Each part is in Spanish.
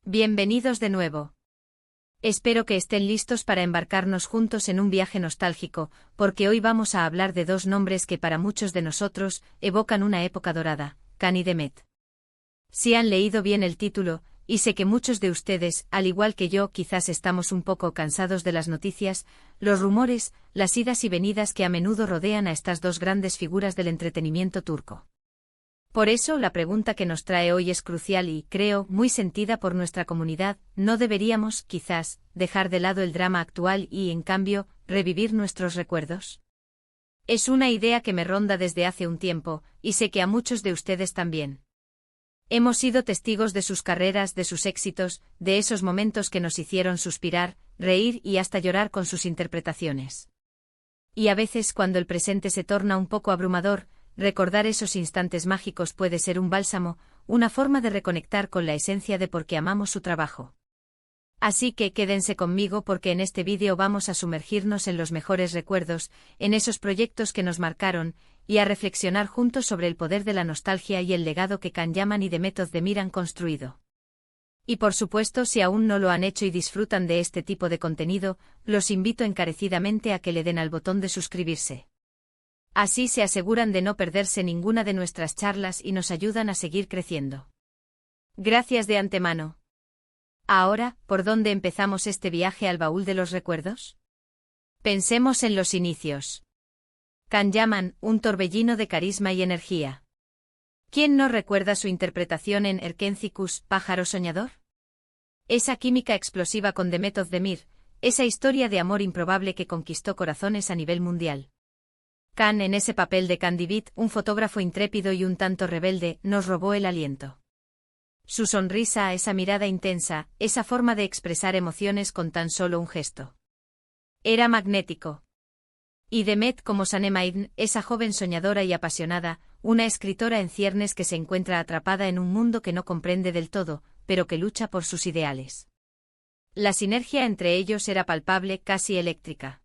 Bienvenidos de nuevo. Espero que estén listos para embarcarnos juntos en un viaje nostálgico, porque hoy vamos a hablar de dos nombres que para muchos de nosotros evocan una época dorada, Can y Demet. Si han leído bien el título, y sé que muchos de ustedes, al igual que yo, quizás estamos un poco cansados de las noticias, los rumores, las idas y venidas que a menudo rodean a estas dos grandes figuras del entretenimiento turco. Por eso, la pregunta que nos trae hoy es crucial y, creo, muy sentida por nuestra comunidad. ¿No deberíamos, quizás, dejar de lado el drama actual y, en cambio, revivir nuestros recuerdos? Es una idea que me ronda desde hace un tiempo, y sé que a muchos de ustedes también. Hemos sido testigos de sus carreras, de sus éxitos, de esos momentos que nos hicieron suspirar, reír y hasta llorar con sus interpretaciones. Y a veces, cuando el presente se torna un poco abrumador, recordar esos instantes mágicos puede ser un bálsamo, una forma de reconectar con la esencia de por qué amamos su trabajo. Así que quédense conmigo porque en este vídeo vamos a sumergirnos en los mejores recuerdos, en esos proyectos que nos marcaron, y a reflexionar juntos sobre el poder de la nostalgia y el legado que Can Yaman y Demet Özdemir han construido. Y por supuesto, si aún no lo han hecho y disfrutan de este tipo de contenido, los invito encarecidamente a que le den al botón de suscribirse. Así se aseguran de no perderse ninguna de nuestras charlas y nos ayudan a seguir creciendo. Gracias de antemano. Ahora, ¿por dónde empezamos este viaje al baúl de los recuerdos? Pensemos en los inicios. Can Yaman, un torbellino de carisma y energía. ¿Quién no recuerda su interpretación en Erkencikus, pájaro soñador? Esa química explosiva con Demet Özdemir, esa historia de amor improbable que conquistó corazones a nivel mundial. Can, en ese papel de Candivit, un fotógrafo intrépido y un tanto rebelde, nos robó el aliento. Su sonrisa, esa mirada intensa, esa forma de expresar emociones con tan solo un gesto. Era magnético. Y Demet como Sanem, esa joven soñadora y apasionada, una escritora en ciernes que se encuentra atrapada en un mundo que no comprende del todo, pero que lucha por sus ideales. La sinergia entre ellos era palpable, casi eléctrica.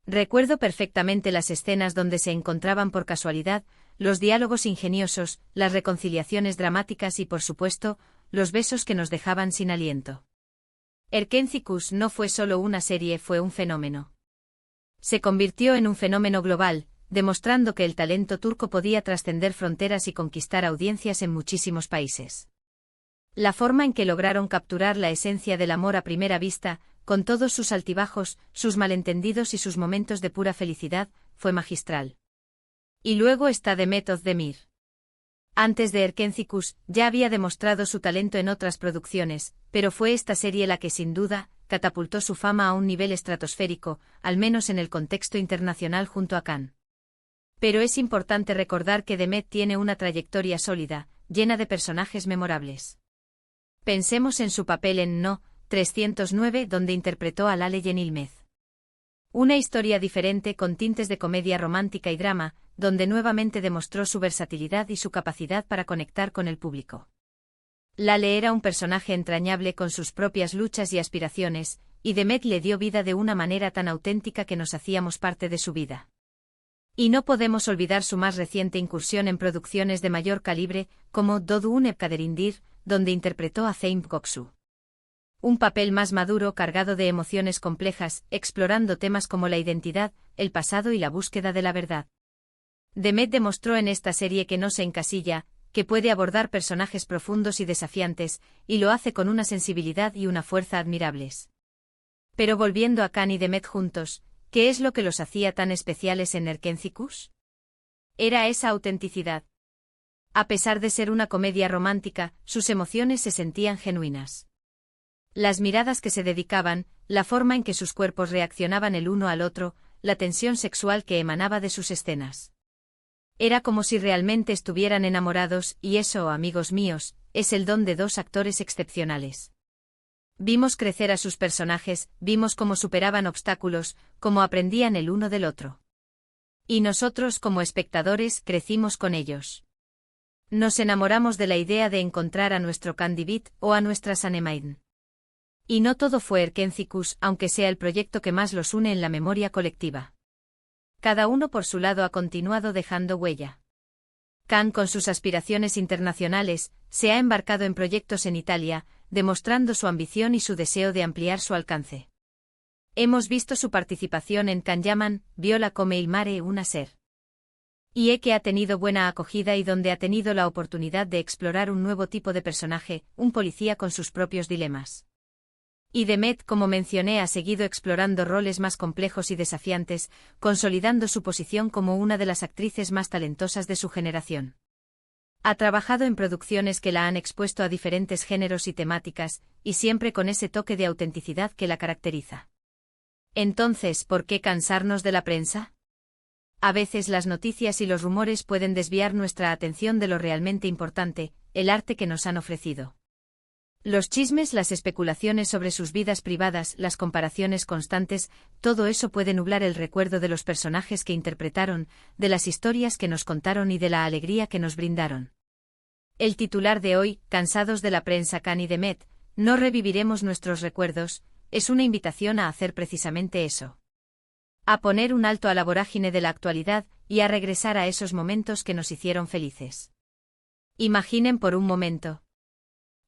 Recuerdo perfectamente las escenas donde se encontraban por casualidad, los diálogos ingeniosos, las reconciliaciones dramáticas y, por supuesto, los besos que nos dejaban sin aliento. Erkencikus no fue solo una serie, fue un fenómeno. Se convirtió en un fenómeno global, demostrando que el talento turco podía trascender fronteras y conquistar audiencias en muchísimos países. La forma en que lograron capturar la esencia del amor a primera vista, con todos sus altibajos, sus malentendidos y sus momentos de pura felicidad, fue magistral. Y luego está Demet Özdemir. Antes de Erkencikus, ya había demostrado su talento en otras producciones, pero fue esta serie la que sin duda, catapultó su fama a un nivel estratosférico, al menos en el contexto internacional junto a Can. Pero es importante recordar que Demet tiene una trayectoria sólida, llena de personajes memorables. Pensemos en su papel en No. 309, donde interpretó a Lale Yenilmez. Una historia diferente con tintes de comedia romántica y drama, donde nuevamente demostró su versatilidad y su capacidad para conectar con el público. Lale era un personaje entrañable con sus propias luchas y aspiraciones, y Demet le dio vida de una manera tan auténtica que nos hacíamos parte de su vida. Y no podemos olvidar su más reciente incursión en producciones de mayor calibre, como Doğduğun Hep Kaderindir, donde interpretó a Zeynep Göksu. Un papel más maduro cargado de emociones complejas, explorando temas como la identidad, el pasado y la búsqueda de la verdad. Demet demostró en esta serie que no se encasilla, que puede abordar personajes profundos y desafiantes, y lo hace con una sensibilidad y una fuerza admirables. Pero volviendo a Can y Demet juntos, ¿qué es lo que los hacía tan especiales en Erkencikus? Era esa autenticidad. A pesar de ser una comedia romántica, sus emociones se sentían genuinas. Las miradas que se dedicaban, la forma en que sus cuerpos reaccionaban el uno al otro, la tensión sexual que emanaba de sus escenas. Era como si realmente estuvieran enamorados, y eso, amigos míos, es el don de dos actores excepcionales. Vimos crecer a sus personajes, vimos cómo superaban obstáculos, cómo aprendían el uno del otro. Y nosotros, como espectadores, crecimos con ellos. Nos enamoramos de la idea de encontrar a nuestro Candivit o a nuestra Sanem. Y no todo fue Erkencikus, aunque sea el proyecto que más los une en la memoria colectiva. Cada uno por su lado ha continuado dejando huella. Can, con sus aspiraciones internacionales, se ha embarcado en proyectos en Italia, demostrando su ambición y su deseo de ampliar su alcance. Hemos visto su participación en Kanyaman, Viola come il mare una ser. Y que ha tenido buena acogida y donde ha tenido la oportunidad de explorar un nuevo tipo de personaje, un policía con sus propios dilemas. Y Demet, como mencioné, ha seguido explorando roles más complejos y desafiantes, consolidando su posición como una de las actrices más talentosas de su generación. Ha trabajado en producciones que la han expuesto a diferentes géneros y temáticas, y siempre con ese toque de autenticidad que la caracteriza. Entonces, ¿por qué cansarnos de la prensa? A veces las noticias y los rumores pueden desviar nuestra atención de lo realmente importante, el arte que nos han ofrecido. Los chismes, las especulaciones sobre sus vidas privadas, las comparaciones constantes, todo eso puede nublar el recuerdo de los personajes que interpretaron, de las historias que nos contaron y de la alegría que nos brindaron. El titular de hoy, Cansados de la prensa Khan y Demet, no reviviremos nuestros recuerdos, es una invitación a hacer precisamente eso. A poner un alto a la vorágine de la actualidad y a regresar a esos momentos que nos hicieron felices. Imaginen por un momento.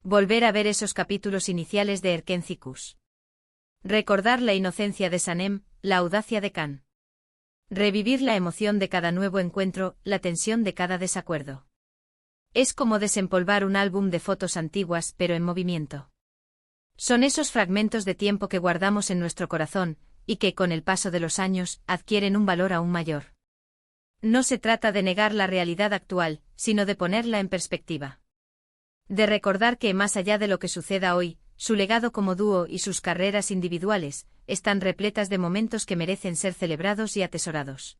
Volver a ver esos capítulos iniciales de Erkencikus. Recordar la inocencia de Sanem, la audacia de Khan. Revivir la emoción de cada nuevo encuentro, la tensión de cada desacuerdo. Es como desempolvar un álbum de fotos antiguas pero en movimiento. Son esos fragmentos de tiempo que guardamos en nuestro corazón, y que con el paso de los años adquieren un valor aún mayor. No se trata de negar la realidad actual, sino de ponerla en perspectiva. De recordar que más allá de lo que suceda hoy, su legado como dúo y sus carreras individuales, están repletas de momentos que merecen ser celebrados y atesorados.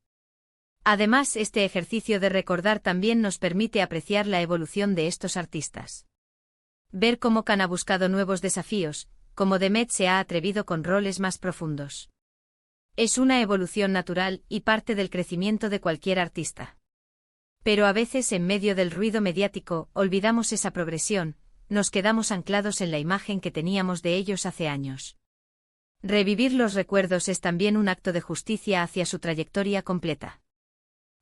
Además, este ejercicio de recordar también nos permite apreciar la evolución de estos artistas. Ver cómo Khan ha buscado nuevos desafíos, cómo Demet se ha atrevido con roles más profundos. Es una evolución natural y parte del crecimiento de cualquier artista. Pero a veces en medio del ruido mediático olvidamos esa progresión, nos quedamos anclados en la imagen que teníamos de ellos hace años. Revivir los recuerdos es también un acto de justicia hacia su trayectoria completa.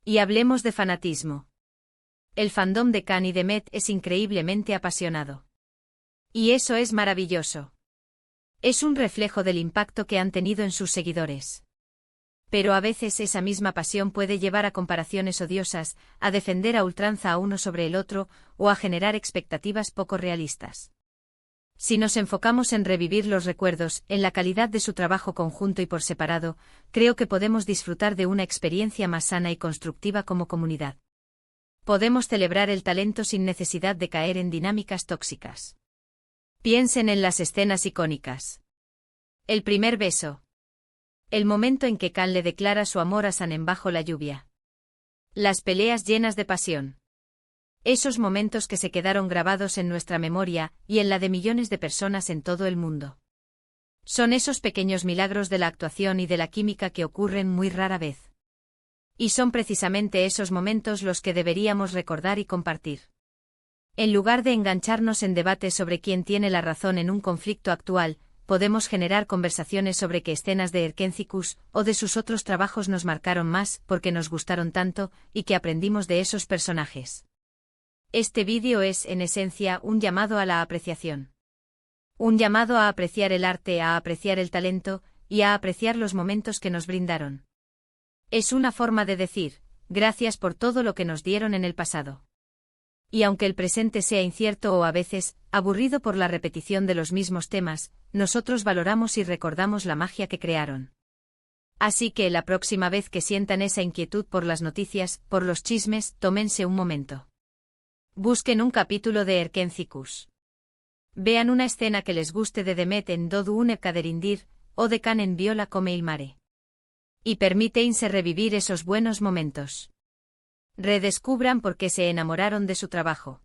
Y hablemos de fanatismo. El fandom de Khan y Demet es increíblemente apasionado. Y eso es maravilloso. Es un reflejo del impacto que han tenido en sus seguidores. Pero a veces esa misma pasión puede llevar a comparaciones odiosas, a defender a ultranza a uno sobre el otro, o a generar expectativas poco realistas. Si nos enfocamos en revivir los recuerdos, en la calidad de su trabajo conjunto y por separado, creo que podemos disfrutar de una experiencia más sana y constructiva como comunidad. Podemos celebrar el talento sin necesidad de caer en dinámicas tóxicas. Piensen en las escenas icónicas. El primer beso. El momento en que Khan le declara su amor a Sanem bajo la lluvia. Las peleas llenas de pasión. Esos momentos que se quedaron grabados en nuestra memoria y en la de millones de personas en todo el mundo. Son esos pequeños milagros de la actuación y de la química que ocurren muy rara vez. Y son precisamente esos momentos los que deberíamos recordar y compartir. En lugar de engancharnos en debates sobre quién tiene la razón en un conflicto actual, podemos generar conversaciones sobre qué escenas de Erkencikus o de sus otros trabajos nos marcaron más porque nos gustaron tanto y que aprendimos de esos personajes. Este vídeo es, en esencia, un llamado a la apreciación. Un llamado a apreciar el arte, a apreciar el talento y a apreciar los momentos que nos brindaron. Es una forma de decir, gracias por todo lo que nos dieron en el pasado. Y aunque el presente sea incierto o a veces aburrido por la repetición de los mismos temas, nosotros valoramos y recordamos la magia que crearon. Así que la próxima vez que sientan esa inquietud por las noticias, por los chismes, tómense un momento. Busquen un capítulo de Erkencikus. Vean una escena que les guste de Demet en Dodu une Kaderindir, o de Khan en Viola come il mare. Y permíteinse revivir esos buenos momentos. Redescubran por qué se enamoraron de su trabajo.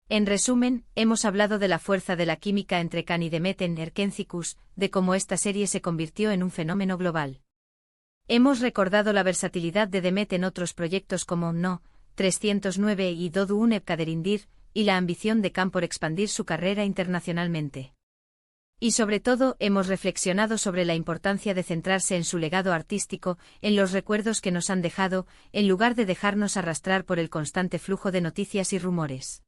En resumen, hemos hablado de la fuerza de la química entre Khan y Demet en Erkencikus, de cómo esta serie se convirtió en un fenómeno global. Hemos recordado la versatilidad de Demet en otros proyectos como No. 309 y Dodu une Kaderindir, y la ambición de Khan por expandir su carrera internacionalmente. Y sobre todo, hemos reflexionado sobre la importancia de centrarse en su legado artístico, en los recuerdos que nos han dejado, en lugar de dejarnos arrastrar por el constante flujo de noticias y rumores.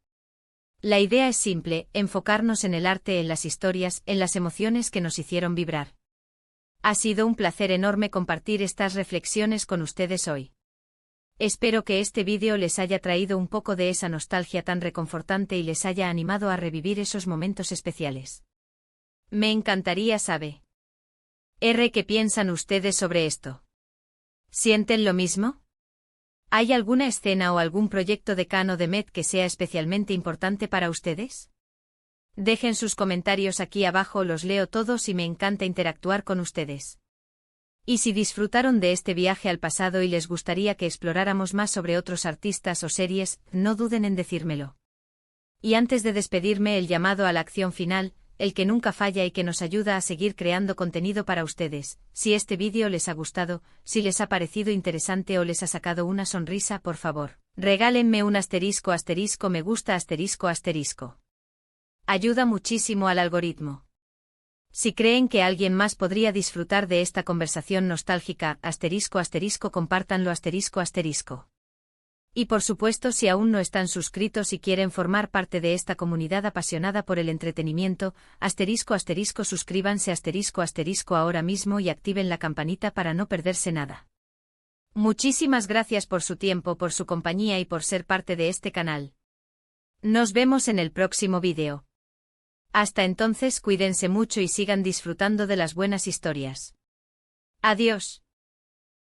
La idea es simple, enfocarnos en el arte, en las historias, en las emociones que nos hicieron vibrar. Ha sido un placer enorme compartir estas reflexiones con ustedes hoy. Espero que este vídeo les haya traído un poco de esa nostalgia tan reconfortante y les haya animado a revivir esos momentos especiales. Me encantaría saber ¿qué piensan ustedes sobre esto? ¿Sienten lo mismo? ¿Hay alguna escena o algún proyecto de Can o de Met que sea especialmente importante para ustedes? Dejen sus comentarios aquí abajo, los leo todos y me encanta interactuar con ustedes. Y si disfrutaron de este viaje al pasado y les gustaría que exploráramos más sobre otros artistas o series, no duden en decírmelo. Y antes de despedirme, el llamado a la acción final, el que nunca falla y que nos ayuda a seguir creando contenido para ustedes. Si este vídeo les ha gustado, si les ha parecido interesante o les ha sacado una sonrisa, por favor, regálenme un asterisco me gusta asterisco. Ayuda muchísimo al algoritmo. Si creen que alguien más podría disfrutar de esta conversación nostálgica, compártanlo asterisco. Y por supuesto, si aún no están suscritos y quieren formar parte de esta comunidad apasionada por el entretenimiento, suscríbanse ahora mismo y activen la campanita para no perderse nada. Muchísimas gracias por su tiempo, por su compañía y por ser parte de este canal. Nos vemos en el próximo vídeo. Hasta entonces, cuídense mucho y sigan disfrutando de las buenas historias. Adiós.